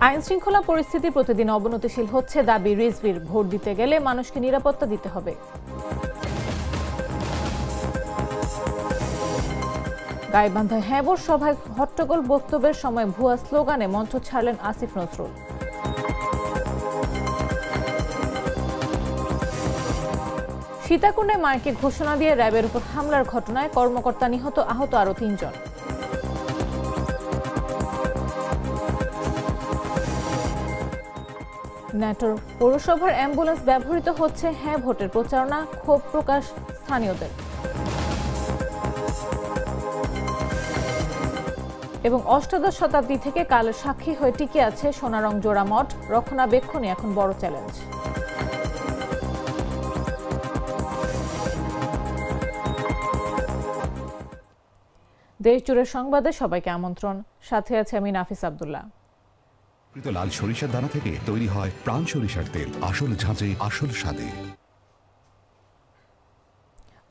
আইন শৃঙ্খলা পরিস্থিতি প্রতিদিন অবনতিশীল হচ্ছে দাবি রিজভির। ভোট দিতে গেলে মানুষকে নিরাপত্তা দিতে হবে। গাইবান্ধায় হ্যাঁবর সভায় হট্টগোল, বক্তব্যের সময় ভুয়া স্লোগানে মঞ্চ ছাড়লেন আসিফ নজরুল। সীতাকুণ্ডে মাইকে ঘোষণা দিয়ে র্যাবের উপর হামলার ঘটনায় কর্মকর্তা নিহত, আহত আরও ৩ জন। নাটোর পৌরসভার অ্যাম্বুলেন্স ব্যবহৃত হচ্ছে হ্যাঁ ভোটের প্রচারণা, ক্ষোভ প্রকাশ স্থানীয়দের। এবং অষ্টাদশ শতাব্দী থেকে কালের সাক্ষী হয়ে টিকে আছে সোনারং জোড়া মঠ, রক্ষণাবেক্ষণই এখন বড় চ্যালেঞ্জ। দেশজুড়ে সংবাদে সবাইকে আমন্ত্রণ। সাথে আছে আমি নাফিস আব্দুল্লাহ। লাল সরিষার দানা থেকে তৈরি হয় প্রাণ সরিষার তেল, আসল ঝাঁঝে আসল স্বাদে।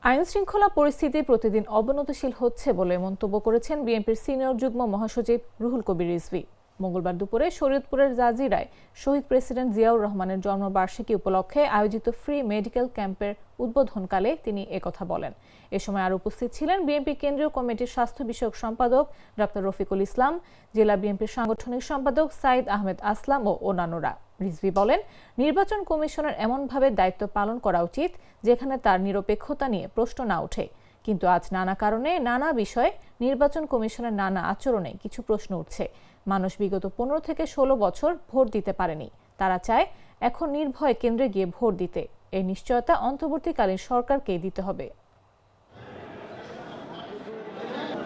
আইন শৃঙ্খলা পরিস্থিতি প্রতিদিন অবনতিশীল হচ্ছে বলে মন্তব্য করেছেন বিএনপির সিনিয়র যুগ্ম মহাসচিব রুহুল কবির রিজভী। মঙ্গলবার দুপুরে শরীয়তপুরের জাজিরায় শহীদ প্রেসিডেন্ট জিয়াউর রহমানের জন্মবার্ষিকী উপলক্ষে আয়োজিত ফ্রি মেডিকেল ক্যাম্পের উদ্বোধনকালে তিনি একথা বলেন। এ সময় আরও উপস্থিত ছিলেন বিএনপি কেন্দ্রীয় কমিটির স্বাস্থ্য বিষয়ক সম্পাদক ডক্টর রফিকুল ইসলাম, জেলা বিএনপির সাংগঠনিক সম্পাদক সাইদ আহমেদ আসলাম ও অন্যান্যরা। রিজভী বলেন, নির্বাচন কমিশনের এমনভাবে দায়িত্ব পালন করা উচিত যেখানে তার নিরপেক্ষতা নিয়ে প্রশ্ন না ওঠে। কিন্তু আজ নানা কারণে, নানা বিষয়ে নির্বাচন কমিশনের নানা আচরণে কিছু প্রশ্ন উঠছে। মানুষ বিগত 15 থেকে 16 বছর ভোট দিতে পারেনি। তারা চায় এখন নির্ভয়ে কেন্দ্রে গিয়ে ভোট দিতে। এই নিশ্চয়তা অন্তর্বর্তীকালীন সরকারকেই দিতে হবে।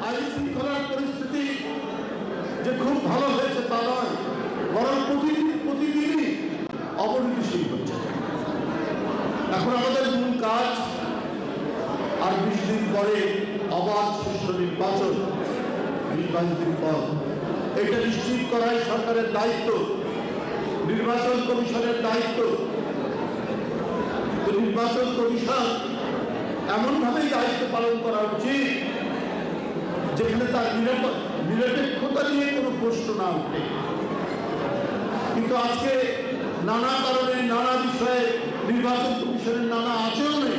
আইন শৃঙ্খলার পরিস্থিতি যে খুব ভালো হয়েছে তা নয়, বরং প্রতিদিনই অবনতিশীল হচ্ছে। এখন আমাদের মূল কাজ আর 20 দিন পরে অবাধ সুষ্ঠু নির্বাচন, নির্বাচিত পদ, এটা নিশ্চিত করাই সরকারের দায়িত্ব, নির্বাচন কমিশনের দায়িত্ব। নির্বাচন কমিশন এমনভাবেই দায়িত্ব পালন করা উচিত যেখানে তার নিরপেক্ষতা নিয়ে কোনো প্রশ্ন না উঠে। কিন্তু আজকে নানা কারণে, নানা বিষয়ে, নির্বাচন কমিশনের নানা আচরণে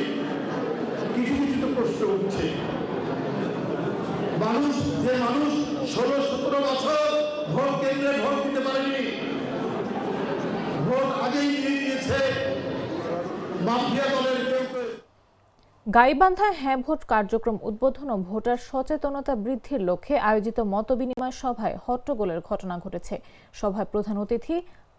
কিছু কিছু তো প্রশ্ন উঠছে। মানুষ 16-17 বছর ভোট কেন্দ্রে ভোট দিতে পারেনি, ভোট আগেই নিয়ে নিয়েছে মাফিয়া দলের কেউ। গাইবান্ধায় হ্যাঁ ভোট কার্যক্রম উদ্বোধন ও ভোটার সচেতনতা বৃদ্ধির লক্ষ্যে আয়োজিত মতবিনিময় সভায় হট্টগোলের ঘটনা ঘটেছে। সভায় প্রধান অতিথি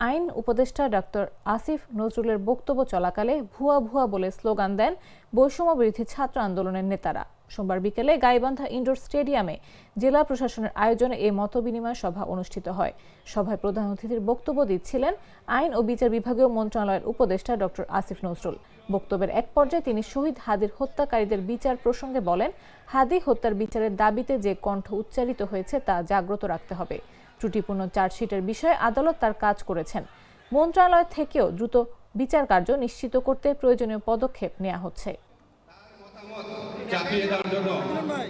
আইন উপদেষ্টা ডক্টর আসিফ নজরুলের বক্তব্য চলাকালে ভুয়া ভুয়া বলে স্লোগান দেন বৈষম্য বিরোধী ছাত্র আন্দোলনের নেতারা। সোমবার বিকেলে গাইবান্ধা ইনডোর স্টেডিয়ামে জেলা প্রশাসনের আয়োজনে এই মতবিনিময় সভা অনুষ্ঠিত হয়। সভায় প্রধান অতিথির বক্তব্য দিচ্ছিলেন আইন ও বিচার বিভাগীয় মন্ত্রণালয়ের উপদেষ্টা ডক্টর আসিফ নজরুল। বক্তব্যের এক পর্যায়ে তিনি শহীদ হাদির হত্যাকারীদের বিচার প্রসঙ্গে বলেন, হাদি হত্যার বিচারের দাবিতে যে কণ্ঠ উচ্চারিত হয়েছে তা জাগ্রত রাখতে হবে। ত্রুটিপূর্ণ চার্জশিটের বিষয়ে আদালত তার কাজ করেছেন। মন্ত্রণালয় থেকেও দ্রুত বিচার কার্য নিশ্চিত করতে প্রয়োজনীয় পদক্ষেপ নেওয়া হচ্ছে। চাপিয়ে দেওয়ার জন্য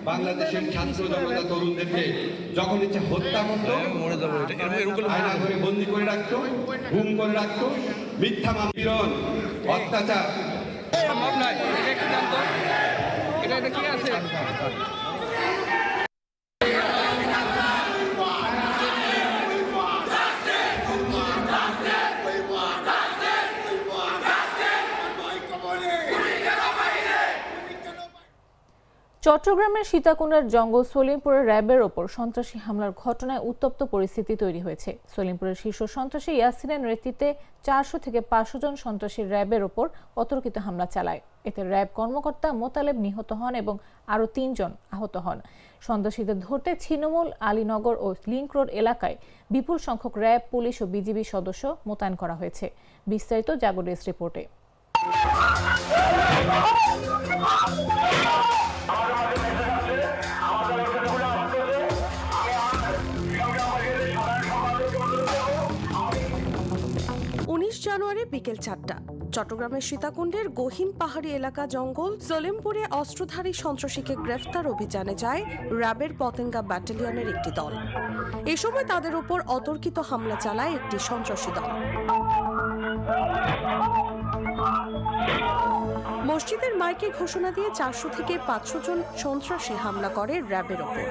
বাংলাদেশের ছাত্র জনতা তরুণদেরকে যখন ইচ্ছে হত্যা করতো, আয়না করে বন্দি করে রাখতো, গুম করে রাখতো, মিথ্যা মামলা, অত্যাচার। চট্টগ্রামের সীতাকুণ্ডের জঙ্গল সলিমপুরের র্যাবের ওপর সন্ত্রাসী হামলার ঘটনায় উত্তপ্ত পরিস্থিতি তৈরি হয়েছে। সলিমপুরের শীর্ষ সন্ত্রাসী ইয়াসিনের নেতৃত্বে 400 থেকে 500 জন সন্ত্রাসী র্যাবের ওপর অতর্কিত হামলা চালায়। এতে র্যাব কর্মকর্তা মোতালেব নিহত হন এবং আরও 3 জন আহত হন। সন্ত্রাসীদের ধরতে ছিন্নমূল, আলীনগর ও লিংক রোড এলাকায় বিপুল সংখ্যক র্যাব, পুলিশ ও বিজিবি সদস্য মোতায়েন করা হয়েছে। বিস্তারিত জাগো ডেস্ক রিপোর্টে। জানুয়ারি বিকেল 4টা চট্টগ্রামের সীতাকুণ্ডের গহীন পাহাড়ি এলাকা জঙ্গল সলিমপুরে অস্ত্রধারী সন্ত্রাসীকে গ্রেফতার অভিযানে যায় র্যাবের পতেঙ্গা ব্যাটালিয়নের একটি দল। এ সময় তাদের উপর অতর্কিত হামলা চালায় একটি সন্ত্রাসী দল। মসজিদের মাইকে ঘোষণা দিয়ে 400 থেকে 500 জন সন্ত্রাসী হামলা করে র্যাবের ওপর।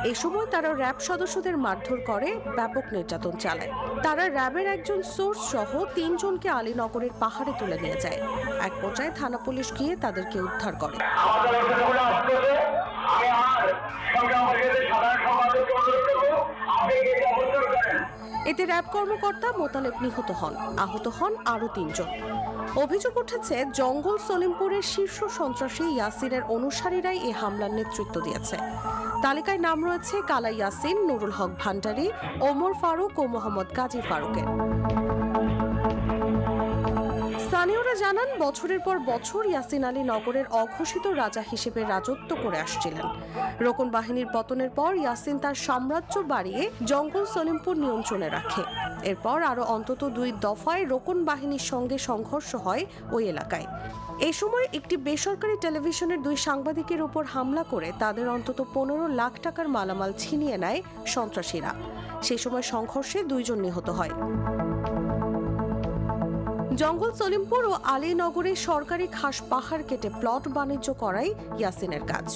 এই সময় তারা র্যাব সদস্যদের মারধর করে, ব্যাপক নির্যাতন চালায়। তারা র্যাবের একজন সোর্স সহ 3 জনকে আলীনগরের পাহাড়ে তুলে নিয়ে যায়। এক পর্যায়ে থানা পুলিশ গিয়ে তাদেরকে উদ্ধার করে। এতে র্যাব কর্মকর্তা মোতালেব নিহত হন, আহত হন আরও 3 জন। অভিযোগ উঠেছে জঙ্গল সলিমপুরের শীর্ষ সন্ত্রাসী ইয়াসিনের অনুসারীরাই এই হামলার নেতৃত্ব দিয়েছে। তালিকায় নাম রয়েছে কালা ইয়াসিন, নুরুল হক ভান্ডারী, ওমর ফারুক ও মোহাম্মদ গাজী ফারুকের। স্থানীয়রা জানান, বছরের পর বছর ইয়াসিন আলী নগরের অঘোষিত রাজা হিসেবে রাজত্ব করে আসছিলেন। রোকন বাহিনীর পতনের পর ইয়াসিন তার সাম্রাজ্য বাড়িয়ে জঙ্গল সলিমপুর নিয়ন্ত্রণে রাখে। এরপর আরও অন্তত 2 দফায় রোকন বাহিনীর সঙ্গে সংঘর্ষ হয় ওই এলাকায়। এই সময় একটি বেসরকারি টেলিভিশনের 2 সাংবাদিকের উপর হামলা করে তাদের অন্তত 15 লাখ টাকার মালামাল ছিনিয়ে নেয় সন্ত্রাসীরা। সে সময় সংঘর্ষে 2 জন নিহত হয়। জঙ্গল সলিমপুর ও আলীনগরে সরকারি খাস পাহাড় কেটে প্লট বাণিজ্য করাই ইয়াসিনের কাজ।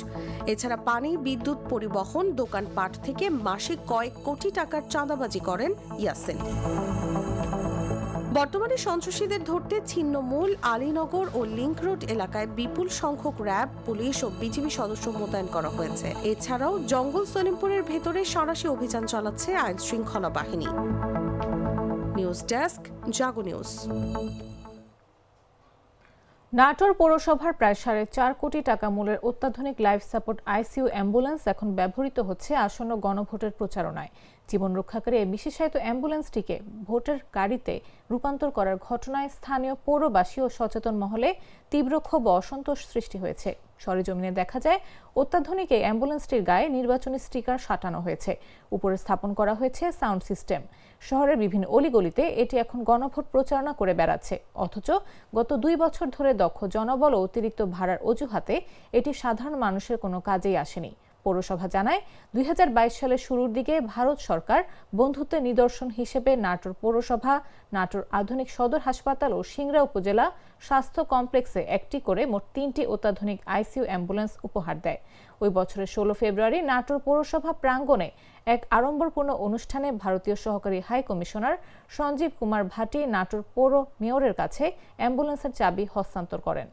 এছাড়া পানি, বিদ্যুৎ, পরিবহন, দোকানপাট থেকে মাসে কয়েক কোটি টাকার চাঁদাবাজি করেন ইয়াসিন। বর্তমানে সন্ত্রাসীদের ধরতে ছিন্নমূল, আলীনগর ও লিংক রোড এলাকায় বিপুল সংখ্যক র্যাব, পুলিশ ও বিজিবি সদস্য মোতায়েন করা হয়েছে। এছাড়াও জঙ্গল সলিমপুরের ভেতরে সাঁড়াশি অভিযান চালাচ্ছে আইন শৃঙ্খলা বাহিনী। নিউজ ডেস্ক, জাগো নিউজ। নাটোর পৌরসভার প্রায় 4.5 কোটি টাকা মূল্যের অত্যাধুনিক লাইফ সাপোর্ট আইসিইউ অ্যাম্বুলেন্স এখন ব্যবহৃত হচ্ছে আসন্ন গণভোটের প্রচারণায়। জীবন রক্ষাকারী এই বিশেষায়িত অ্যাম্বুলেন্সটিকে ভোটের গাড়িতে রূপান্তর করার ঘটনায় স্থানীয় পৌরবাসী ও সচেতন মহলে তীব্র ক্ষোভ ও অসন্তোষ সৃষ্টি হয়েছে। সরেজমিনে দেখা যায়, অত্যাধুনিক এই অ্যাম্বুলেন্সটির গায়ে নির্বাচনী স্টিকার সাঁটানো হয়েছে, উপরে স্থাপন করা হয়েছে সাউন্ড সিস্টেম। শহরের বিভিন্ন অলিগলিতে এটি এখন গণভোট প্রচারণা করে বেড়াচ্ছে। অথচ গত 2 বছর ধরে দক্ষ জনবল ও অতিরিক্ত ভাড়ার অজুহাতে এটি সাধারণ মানুষের কোনো কাজেই আসেনি। পৌরসভা জানায়, 2022 সালের শুরুর দিকে ভারত সরকার বন্ধুত্বের নিদর্শন হিসেবে নাটোর পৌরসভা, নাটোর আধুনিক সদর হাসপাতাল ও সিংড়া উপজেলা স্বাস্থ্য কমপ্লেক্সে একটি করে মোট 3টি অত্যাধুনিক আইসিইউ অ্যাম্বুলেন্স উপহার দেয়। ওই বছরের 16 ফেব্রুয়ারি নাটোর পৌরসভা প্রাঙ্গণে এক আড়ম্বরপূর্ণ অনুষ্ঠানে ভারতীয় সহকারী হাই কমিশনার সঞ্জীব কুমার ভাটি নাটোর পৌর মেয়রের কাছে অ্যাম্বুলেন্সের চাবি হস্তান্তর করেন।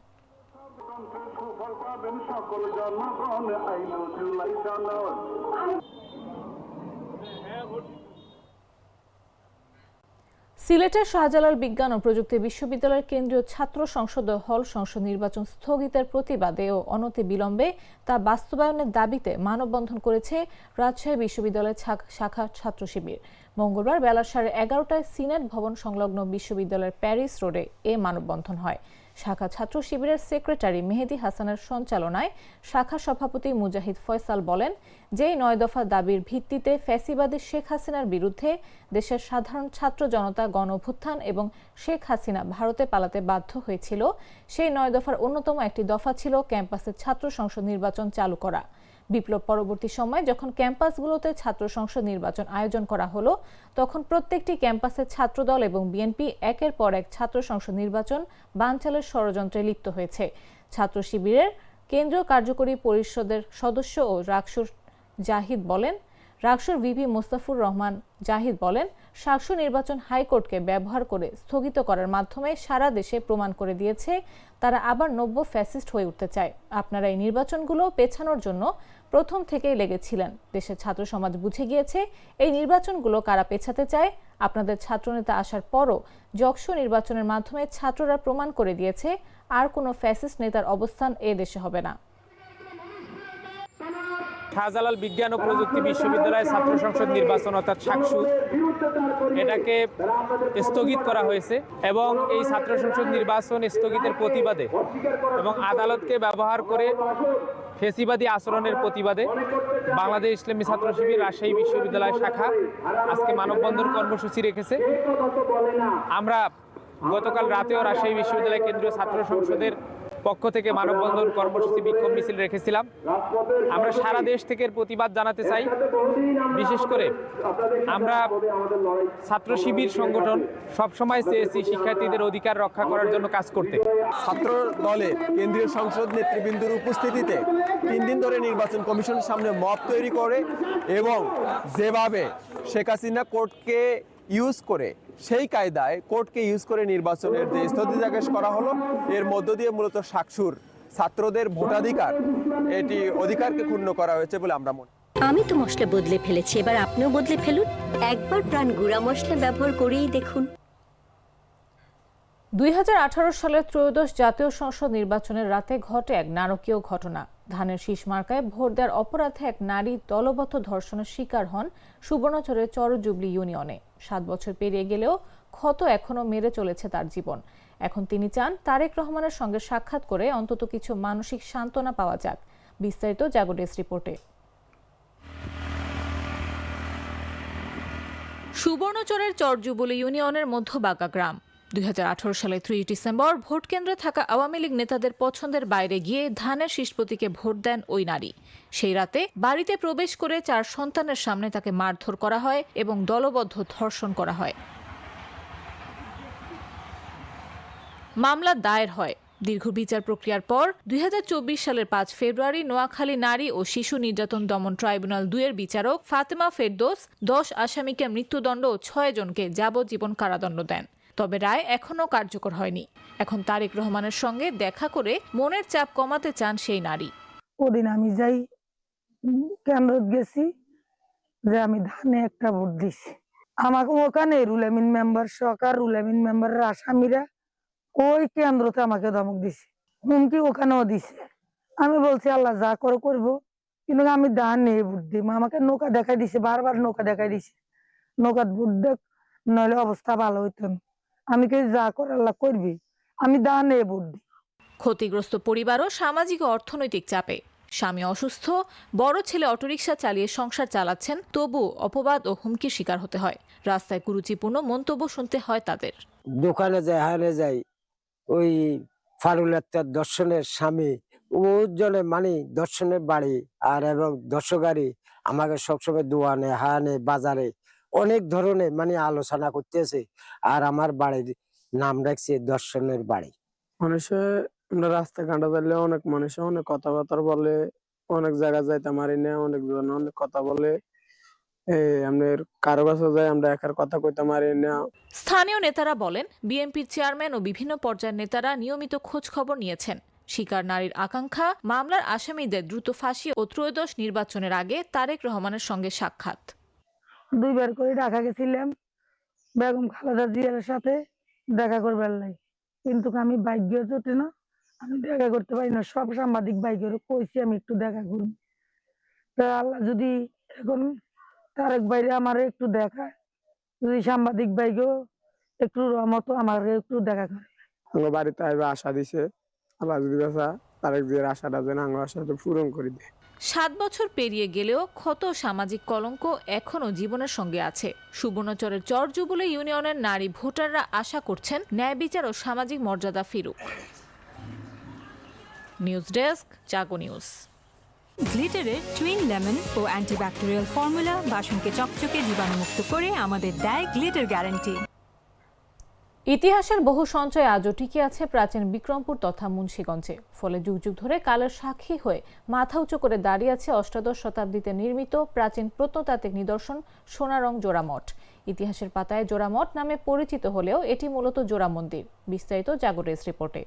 সিলেটের শাহজালাল বিজ্ঞান ও প্রযুক্তি বিশ্ববিদ্যালয়ের কেন্দ্রীয় ছাত্র সংসদ হল সংসদ নির্বাচন স্থগিতের প্রতিবাদে ও অনতিবিলম্বে তা বাস্তবায়নের দাবিতে মানববন্ধন করেছে রাজশাহী বিশ্ববিদ্যালয়ের শাখা ছাত্র শিবির। মঙ্গলবার বেলা 11:30টায় সিনেট ভবন সংলগ্ন বিশ্ববিদ্যালয়ের প্যারিস রোডে এ মানববন্ধন হয়। শাখা ছাত্র শিবিরের সেক্রেটারি মেহেদি হাসানের সঞ্চালনায় শাখা সভাপতি মুজাহিদ ফয়সাল বলেন, যেই 9 দফা দাবির ভিত্তিতে ফ্যাসিবাদী শেখ হাসিনার বিরুদ্ধে দেশের সাধারণ ছাত্র জনতা গণঅভ্যুত্থান এবং শেখ হাসিনা ভারতে পালাতে বাধ্য হয়েছিল, সেই 9 দফার অন্যতম একটি দফা ছিল ক্যাম্পাসে ছাত্র সংসদ নির্বাচন চালু করা। বিপ্লব পরবর্তী সময়ে যখন ক্যাম্পাসগুলোতে ছাত্র সংসদ নির্বাচন আয়োজন করা হলো, তখন প্রত্যেকটি ক্যাম্পাসের ছাত্রদল এবং বিএনপি একের পর এক ছাত্র সংসদ নির্বাচন বানচালের ষড়যন্ত্রে লিপ্ত হয়েছে। ছাত্র শিবিরের কেন্দ্রীয় কার্যকরী পরিষদের সদস্য ও রাকসুর জাহিদ বলেন, রাকসুর ভিপি মোস্তাফুর রহমান জাহিদ বলেন, শাকসু নির্বাচন হাইকোর্টকে ব্যবহার করে স্থগিত করার মাধ্যমে সারা দেশে প্রমাণ করে দিয়েছে তারা আবার নব্য ফ্যাসিস্ট হয়ে উঠতে চায়। আপনারা এই নির্বাচনগুলো পেছানোর জন্য প্রথম থেকেই লেগেছিলেন। দেশের ছাত্র সমাজ বুঝে গিয়েছে এই নির্বাচনগুলো কারা পেছাতে চায়। আপনাদের ছাত্রনেতা আসার পরও জকসু নির্বাচনের মাধ্যমে ছাত্ররা প্রমাণ করে দিয়েছে আর কোনো ফ্যাসিস্ট নেতার অবস্থান এ দেশে হবে না। শাহজালাল বিজ্ঞান ও প্রযুক্তি বিশ্ববিদ্যালয়ের ছাত্র সংসদ নির্বাচন অর্থাৎ শাকসু এটাকে স্থগিত করা হয়েছে এবং এই ছাত্র সংসদ নির্বাচন স্থগিতের প্রতিবাদে এবং আদালতকে ব্যবহার করে ফেসিবাদী আচরণের প্রতিবাদে বাংলাদেশ ইসলামী ছাত্র শিবির রাজশাহী বিশ্ববিদ্যালয় শাখা আজকে মানববন্ধন কর্মসূচি রেখেছে। আমরা গতকাল রাতেও রাজশাহী বিশ্ববিদ্যালয় কেন্দ্রীয় ছাত্র সংসদের পক্ষ থেকে মানববন্ধন কর্মসূচি বিক্ষোভ মিছিল রেখেছিলাম। আমরা সারা দেশ থেকে এর প্রতিবাদ জানাতে চাই। বিশেষ করে আমরা ছাত্র শিবির সংগঠন সবসময় চেয়েছি শিক্ষার্থীদের অধিকার রক্ষা করার জন্য কাজ করতে। ছাত্র দলের কেন্দ্রীয় সংসদ নেতৃবৃন্দর উপস্থিতিতে 3 দিন ধরে নির্বাচন কমিশনের সামনে মব তৈরি করে এবং যেভাবে শেখ হাসিনা কোর্টকে ইউজ করে সেই কায়দায় কোর্টকে ইউজ করে নির্বাচনের যে স্থগিতাদেশ করা হলো, এর মধ্য দিয়ে মূলত শাকসুর ছাত্রদের ভোটাধিকার এটি অধিকারকে ক্ষুণ্ণ করা হয়েছে বলে আমরা মনে। আমি তো মশলা বদলে ফেলেছি, এবার আপনিও বদলে ফেলুন। একবার প্রাণ গুঁড়া মশলা ব্যবহার করেই দেখুন। 2018 সালের ত্রয়োদশ জাতীয় সংসদ নির্বাচনের রাতে ঘটে এক নারকীয় ঘটনা। ধানের শীষ মার্কায় ভোট দেওয়ার অপরাধে এক নারী দলবদ্ধ ধর্ষণের শিকার হন সুবর্ণচরের চরজুবলি ইউনিয়নে। 7 বছর পেরিয়ে গেলেও ক্ষত এখনো মেরে চলেছে তার জীবন। এখন তিনি চান তারেক রহমানের সঙ্গে সাক্ষাৎ করে অন্তত কিছু মানসিক সান্ত্বনা পাওয়া যাক। বিস্তারিত জাগো ডেস্ক রিপোর্টে। সুবর্ণচরের চরজুবলি ইউনিয়নের মধ্যবাগা গ্রাম। 2018 সালে 3 ডিসেম্বর ভোট কেন্দ্রে থাকা আওয়ামী লীগ নেতাদের পছন্দের বাইরে গিয়ে ধানের শীষ প্রতীকে ভোট দেন ওই নারী। সেই রাতে বাড়িতে প্রবেশ করে 4 সন্তানের সামনে তাকে মারধর করা হয় এবং দলবদ্ধ ধর্ষণ করা হয়। মামলা দায়ের হয়। দীর্ঘ বিচার প্রক্রিয়ার পর 2024 সালের 5 ফেব্রুয়ারি নোয়াখালী নারী ও শিশু নির্যাতন দমন ট্রাইব্যুনাল 2-এর বিচারক ফাতেমা ফেরদৌস 10 আসামিকে মৃত্যুদণ্ড ও 6 জনকে যাবজ্জীবন কারাদণ্ড দেন। তবে রায় এখনো কার্যকর হয়নি। এখন তারেক রহমানের সঙ্গে দেখা করে মনের চাপ কমাতে চান সেই নারী। ওদিন আমি যাই কেন্দ্রত গেছি যে আমি ধানে একটা ভোট দিছি। আমাকে ওখানে রুলামিন মেম্বার সরকার রুলামিন মেম্বারের আসামিরা ওই কেন্দ্রতে আমাকে ধমক দিছে, হুমকি ওখানেও দিছে। আমি বলছি আল্লাহ যা করে করবো, কিন্তু আমি ধানে ভোট দিব। আমাকে নৌকা দেখাই দিছে, বারবার নৌকা দেখাই দিছে, নৌকাত ভোট দেখ নইলে অবস্থা ভালো হইতো না। আমি কে যা করে আল্লাহ করবি, আমি ধানে ভোট দিই। ক্ষতিগ্রস্ত পরিবারও সামাজিক ও অর্থনৈতিক চাপে। স্বামী অসুস্থ, বড় ছেলে অটোরিকশা চালিয়ে সংসার চালাচ্ছেন, তবু অপবাদ ও হুমকির শিকার হতে হয়। রাস্তায় কুরুচিপূর্ণ মন্তব্য শুনতে হয় তাদের। দোকানে যায়, হারে যায়, ওই ফারুল আক্তার দর্শনের স্বামী ওজনে মানে দর্শনের বাড়ি আর এবং দর্শকারী আমাকে সবসময় দোয়ানে হানে বাজারে অনেক ধরনের মানে আলোচনা করতেছে। আর আমার বাড়ির নাম রাখছে দর্শনের বাড়ি। মানুষে আমরা রাস্তা ঘাটা যাইলে অনেক মানুষে অনেক কথাবার্তা বলে, অনেক জায়গায় যাইতে পারি না, অনেক জন অনেক কথা বলে। আমাদের কারো কাছে যাই আমরা একার কথা কইতে পারি না। স্থানীয় নেতারা বলেন, বিএনপির চেয়ারম্যান ও বিভিন্ন পর্যায়ের নেতারা নিয়মিত খোঁজ খবর নিয়েছেন। শিকার নারীর আকাঙ্ক্ষা মামলার আসামিদের দ্রুত ফাঁসি ও ত্রয়োদশ নির্বাচনের আগে তারেক রহমানের সঙ্গে সাক্ষাৎ। 2 বার করে ঢাকা গেছিলাম বেগম খালেদা জিয়ার সাথে দেখা করবার লাগে, কিন্তু আমি ভাগ্য জোটে না, আমি দেখা করতে পারি না। সব সাংবাদিক ভাইকে কইছি আমি একটু দেখা করব। তা আল্লাহ যদি এখন তারেক ভাইরে আমার একটু দেখা, যদি সাংবাদিক ভাইকেও একটু রহমত আমার একটু দেখা করে। আমার বাড়িতে আইবে আশা দিছে, আল্লাহ যদি বাসা তারেক জিয়ার আশাটা যেন আমার আশাটা পূরণ করে দেয়। 7 বছর পেরিয়ে গেলেও ক্ষত সামাজিক কলঙ্ক এখনো জীবনের সঙ্গে আছে। সুবর্ণচরের চরজুবলি ইউনিয়নের নারী ভোটাররা আশা করছেন ন্যায় বিচার ও সামাজিক মর্যাদা ফিরুক। নিউজ ডেস্ক, জাগো নিউজ। গ্লিটারের টুইন লেমন ও অ্যান্টিব্যাকটেরিয়াল ফর্মুলা বাসনকে চকচকে জীবাণুমুক্ত করে আমাদের দেয় গ্লিটার গ্যারান্টি। ইতিহাসের বহু সঞ্চয় আজও টিকে আছে প্রাচীন বিক্রমপুর তথা মুন্সিগঞ্জে। ফলে যুগ যুগ ধরে কালের সাক্ষী হয়ে মাথা উঁচু করে দাঁড়িয়ে আছে অষ্টাদশ শতাব্দীতে নির্মিত প্রাচীন প্রত্নতাত্ত্বিক নিদর্শন সোনারং জোড়া মঠ। ইতিহাসের পাতায় জোড়া মঠ নামে পরিচিত হলেও এটি মূলত জোড়া মন্দির। বিস্তারিত জাগো ডেস্ক রিপোর্টে।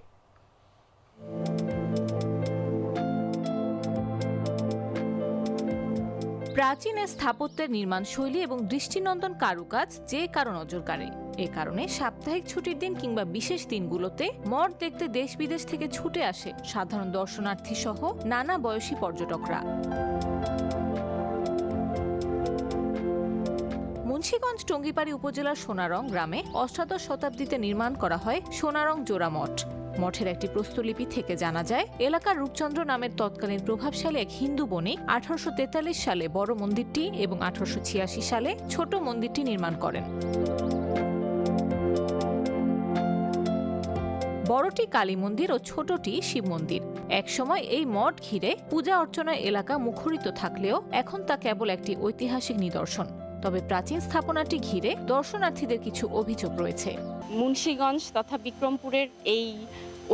প্রাচীন স্থাপত্যের নির্মাণ শৈলী এবং দৃষ্টিনন্দন কারুকাজ যে কারো নজর কাড়ে। এ কারণে সাপ্তাহিক ছুটির দিন কিংবা বিশেষ দিনগুলোতে মঠ দেখতে দেশ বিদেশ থেকে ছুটে আসে সাধারণ দর্শনার্থী সহ নানা বয়সী পর্যটকরা। মুন্সিগঞ্জ টঙ্গিপাড়ি উপজেলার সোনারং গ্রামে অষ্টাদশ শতাব্দীতে নির্মাণ করা হয় সোনারং জোড়া মঠ। মঠের একটি প্রস্তরলিপি থেকে জানা যায়, এলাকার রূপচন্দ্র নামের তৎকালীন প্রভাবশালী এক হিন্দু বণিক 1843 সালে বড় মন্দিরটি এবং 1886 সালে ছোট মন্দিরটি নির্মাণ করেন। বড়টি কালী মন্দির ও ছোটটি শিব মন্দির। একসময় এই মঠ ঘিরে পূজা অর্চনার এলাকা মুখরিত থাকলেও এখন তা কেবল একটি ঐতিহাসিক নিদর্শন। তবে প্রাচীন স্থাপনাটি ঘিরে দর্শনার্থীদের কিছু অভিযোগ রয়েছে। মুন্সিগঞ্জ তথা বিক্রমপুরের এই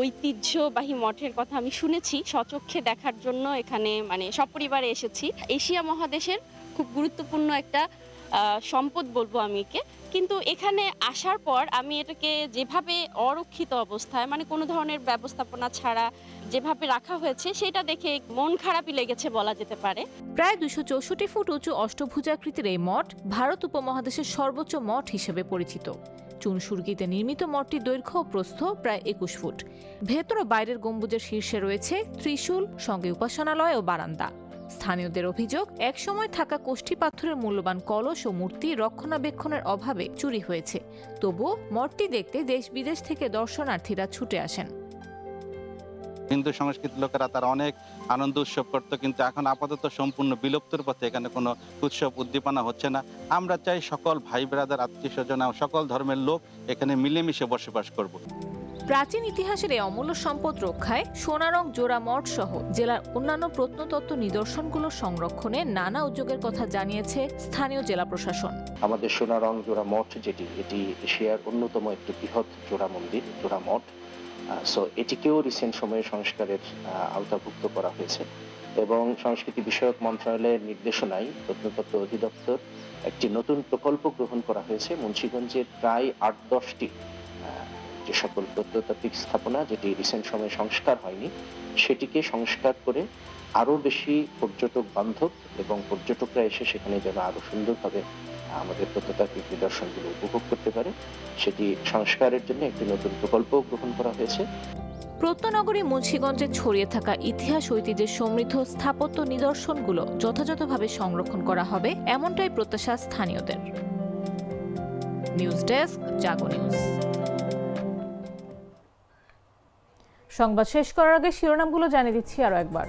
ঐতিহ্যবাহী মঠের কথা আমি শুনেছি, স্বচক্ষে দেখার জন্য এখানে সপরিবারে এসেছি। এশিয়া মহাদেশের খুব গুরুত্বপূর্ণ একটা সম্পদ বলবো আমি একে, কিন্তু এখানে আসার পর আমি এটাকে যেভাবে অরক্ষিত অবস্থায় কোনো ধরনের ব্যবস্থাপনা ছাড়া যেভাবে রাখা হয়েছে সেটা দেখে মন খারাপই লেগেছে বলা যেতে পারে। প্রায় 264 ফুট উঁচু অষ্টভুজাকৃতির এই মঠ ভারত উপমহাদেশের সর্বোচ্চ মঠ হিসেবে পরিচিত। চুনসুরগিতে নির্মিত মঠটির দৈর্ঘ্য ও প্রস্থ প্রায় 21 ফুট। ভেতর ও বাইরের গম্বুজের শীর্ষে রয়েছে ত্রিশূল, সঙ্গে উপাসনালয় ও বারান্দা। স্থানীয়দের অভিযোগ, একসময় থাকা কোষ্ঠী পাথরের মূল্যবান কলস ও মূর্তি রক্ষণাবেক্ষণের অভাবে চুরি হয়েছে। তবুও মঠটি দেখতে দেশ বিদেশ থেকে দর্শনার্থীরা ছুটে আসেন। হিন্দু সংস্কৃতির লোকেরা তারা অনেক আনন্দ উৎসব করতো, কিন্তু এখন আপাতত সম্পূর্ণ বিলুপ্তির পথে। এখানে কোনো উৎসব উদ্দীপনা হচ্ছে না। আমরা চাই সকল ভাই ব্রাদার, আত্মীয় স্বজন, সকল ধর্মের লোক এখানে মিলেমিশে বসবাস করব। প্রাচীন ইতিহাসের এই অমূল্য সম্পদ রক্ষায় সোনারং জোড়া মঠ সহ জেলার অন্যান্য প্রত্নতত্ত্ব নিদর্শনগুলো সংরক্ষণে নানা উদ্যোগের কথা জানিয়েছে স্থানীয় জেলা প্রশাসন। আমাদের সোনারং জোড়া মঠ এটি এশিয়ার অন্যতম একটি বৃহৎ জোড়া মন্দির, জোড়া মঠ। এটিকেও রিসেন্ট সময়ে সংস্কারের আওতাভুক্ত করা হয়েছে এবং সংস্কৃতি বিষয়ক মন্ত্রণালয়ের নির্দেশনায় প্রত্নতত্ত্ব অধিদপ্তর একটি নতুন প্রকল্প গ্রহণ করা হয়েছে। মুন্সিগঞ্জের প্রায় 8-10টি যে সকল প্রত্নতাত্ত্বিক স্থাপনা যেটি রিসেন্ট সময়ে সংস্কার হয়নি, সেটিকে সংস্কার করে আরও বেশি পর্যটক বান্ধব এবং পর্যটকরা এসে সেখানে যেন আরও সুন্দরভাবে আমাদের প্রত্নতাত্ত্বিক নিদর্শনগুলো উপভোগ করতে পারে, সেটি সংস্কারের জন্য একটি নতুন প্রকল্প গ্রহণ করা হয়েছে। প্রত্ননগরী মুন্সিগঞ্জে ছড়িয়ে থাকা ইতিহাস ঐতিহ্যের সমৃদ্ধ স্থাপত্য নিদর্শনগুলো যথাযথভাবে সংরক্ষণ করা হবে, এমনটাই প্রত্যাশা স্থানীয়দের। নিউজ ডেস্ক, জাগো নিউজ। সংবাদ শেষ করার আগে শিরোনামগুলো জানিয়ে দিচ্ছি আরো একবার।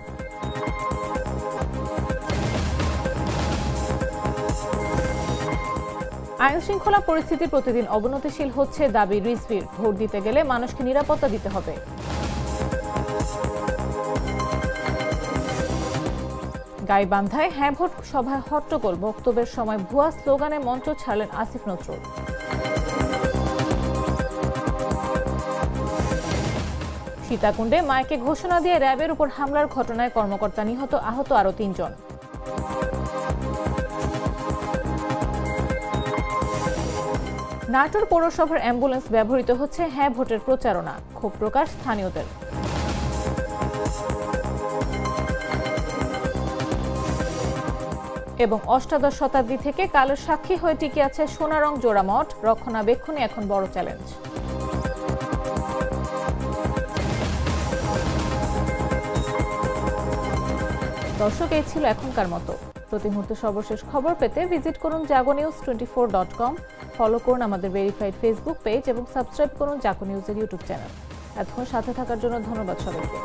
আইন শৃঙ্খলা পরিস্থিতি প্রতিদিন অবনতিশীল হচ্ছে দাবি রিজভির। ভোট দিতে গেলে মানুষকে নিরাপত্তা দিতে হবে। গাইবান্ধায় হ্যাঁ ভোট সভায় হট্টগোল, বক্তব্যের সময় ভুয়া স্লোগানে মঞ্চ ছাড়লেন আসিফ নজরুল। সীতাকুণ্ডে মাইকে ঘোষণা দিয়ে র্যাবের উপর হামলার ঘটনায় কর্মকর্তা নিহত, আহত আরও 3 জন। নাটোর পৌরসভার অ্যাম্বুলেন্স ব্যবহৃত হচ্ছে হ্যাঁ ভোটের প্রচারণা, ক্ষোভ প্রকাশ স্থানীয়দের। এবং অষ্টাদশ শতাব্দী থেকে কালের সাক্ষী হয়ে টিকে আছে সোনারং জোড়া মঠ, রক্ষণাবেক্ষণই এখন বড় চ্যালেঞ্জ। দর্শক, এই ছিল এখনকার মতো। প্রতি মুহূর্তে সর্বশেষ খবর পেতে ভিজিট করুন jagonews24.com, ফলো করুন আমাদের ভেরিফাইড ফেসবুক পেজ এবং সাবস্ক্রাইব করুন জাগো নিউজের ইউটিউব চ্যানেল। এতক্ষণ সাথে থাকার জন্য ধন্যবাদ সবাইকে।